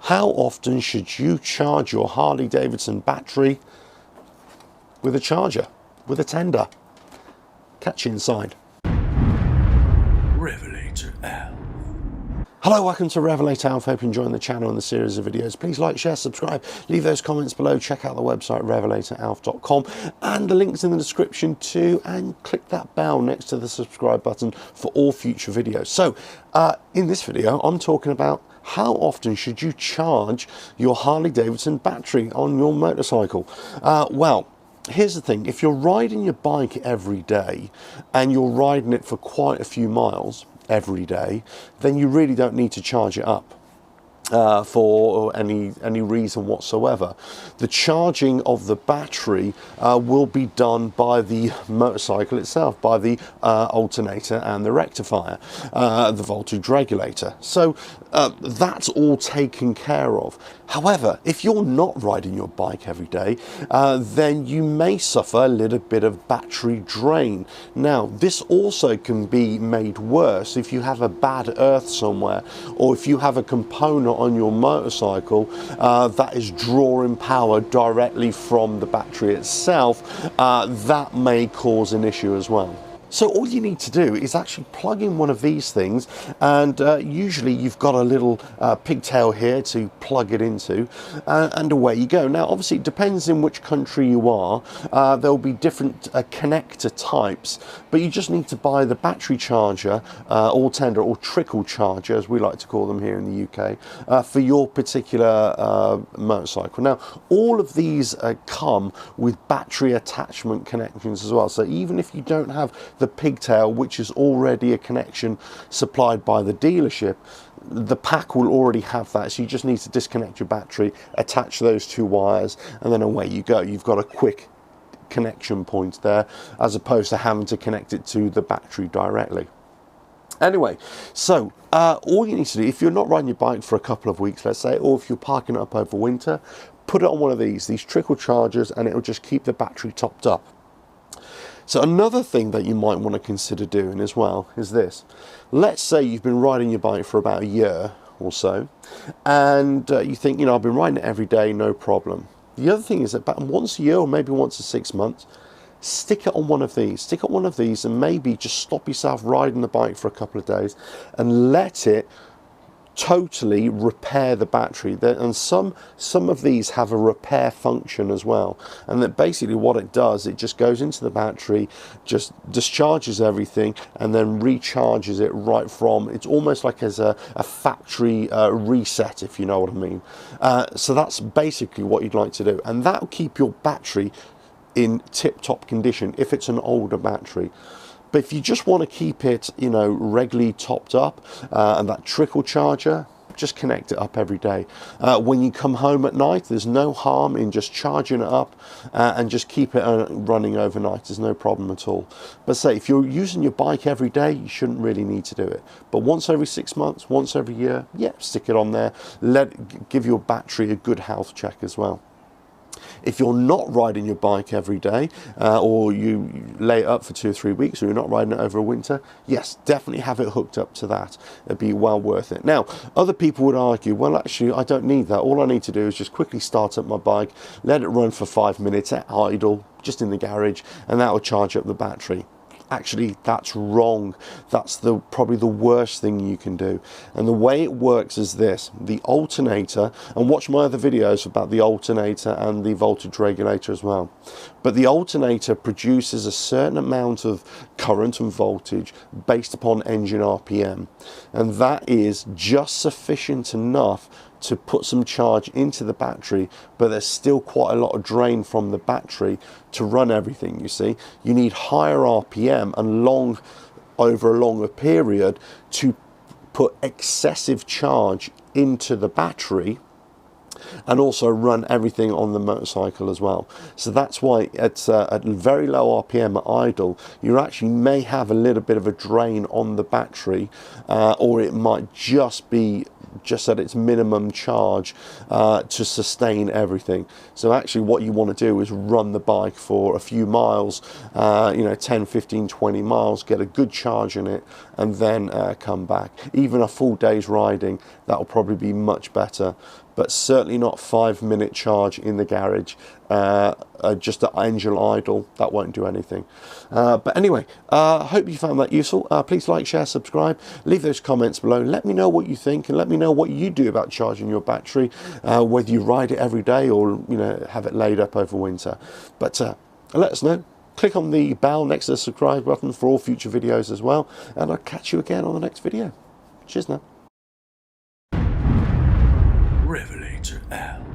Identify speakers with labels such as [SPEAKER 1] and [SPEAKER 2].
[SPEAKER 1] How often should you charge your Harley Davidson battery with a charger, with a tender? Catch you inside.
[SPEAKER 2] RevelatorAlf.
[SPEAKER 1] Hello, welcome to RevelatorAlf. Hope you're enjoying the channel and the series of videos. Please like, share, subscribe, leave those comments below. Check out the website RevelatorAlf.com and the links in the description too, and click that bell next to the subscribe button for all future videos. So in this video I'm talking about how often should you charge your Harley Davidson battery on your motorcycle. Well, here's the thing, if you're riding your bike every day and you're riding it for quite a few miles every day, then you really don't need to charge it up for any reason whatsoever. The charging of the battery will be done by the motorcycle itself, by the alternator and the rectifier, the voltage regulator. So that's all taken care of. However, if you're not riding your bike every day, then you may suffer a little bit of battery drain. Now, this also can be made worse if you have a bad earth somewhere, or if you have a component on your motorcycle that is drawing power directly from the battery itself. That may cause an issue as well. So all you need to do is actually plug in one of these things, and usually you've got a little pigtail here to plug it into, and away you go. Now obviously it depends in which country you are. There will be different connector types, but you just need to buy the battery charger, or tender, or trickle charger as we like to call them here in the UK, for your particular motorcycle. Now all of these come with battery attachment connections as well, so even if you don't have the pigtail, which is already a connection supplied by the dealership, the pack will already have that. So you just need to disconnect your battery, attach those two wires, and then away you go. You've got a quick connection point there, as opposed to having to connect it to the battery directly. Anyway, so all you need to do, if you're not riding your bike for a couple of weeks, let's say, or if you're parking it up over winter, put it on one of these trickle chargers, and it'll just keep the battery topped up. So another thing that you might want to consider doing as well is this. Let's say you've been riding your bike for about a year or so, and you think, I've been riding it every day, no problem. The other thing is that about once a year, or maybe once in 6 months, stick it on one of these. Stick it on one of these, and maybe just stop yourself riding the bike for a couple of days and let it totally repair the battery. And some of these have a repair function as well, and that basically what it does, it just goes into the battery, just discharges everything, and then recharges it right from, it's almost like as a factory reset, if you know what I mean. So that's basically what you'd like to do, and that'll keep your battery in tip-top condition if it's an older battery. But if you just want to keep it, regularly topped up, and that trickle charger, just connect it up every day. When you come home at night, there's no harm in just charging it up and just keep it running overnight. There's no problem at all. But say, if you're using your bike every day, you shouldn't really need to do it. But once every 6 months, once every year, yeah, stick it on there. Give your battery a good health check as well. If you're not riding your bike every day, or you lay it up for 2 or 3 weeks, or you're not riding it over a winter, yes, definitely have it hooked up to that. It'd be well worth it. Now, other people would argue, well, actually, I don't need that. All I need to do is just quickly start up my bike, let it run for 5 minutes at idle, just in the garage, and that will charge up the battery. Actually, that's wrong. That's probably the worst thing you can do. And the way it works is this: the alternator, and watch my other videos about the alternator and the voltage regulator as well. But the alternator produces a certain amount of current and voltage based upon engine RPM, and that is just sufficient enough to put some charge into the battery, but there's still quite a lot of drain from the battery to run everything. You see, you need higher RPM and over a longer period to put excessive charge into the battery, and also run everything on the motorcycle as well. So that's why it's at very low RPM at idle, you actually may have a little bit of a drain on the battery, or it might just be at its minimum charge to sustain everything. So actually what you want to do is run the bike for a few miles, 10, 15, 20 miles, get a good charge in it, and then come back. Even a full day's riding, that'll probably be much better. but certainly not 5-minute charge in the garage. Just an engine idle, that won't do anything. But anyway, I hope you found that useful. Please like, share, subscribe, leave those comments below, let me know what you think, and let me know what you do about charging your battery, whether you ride it every day or have it laid up over winter. But let us know. Click on the bell next to the subscribe button for all future videos as well, and I'll catch you again on the next video. Cheers now.
[SPEAKER 2] RevelatorAlf.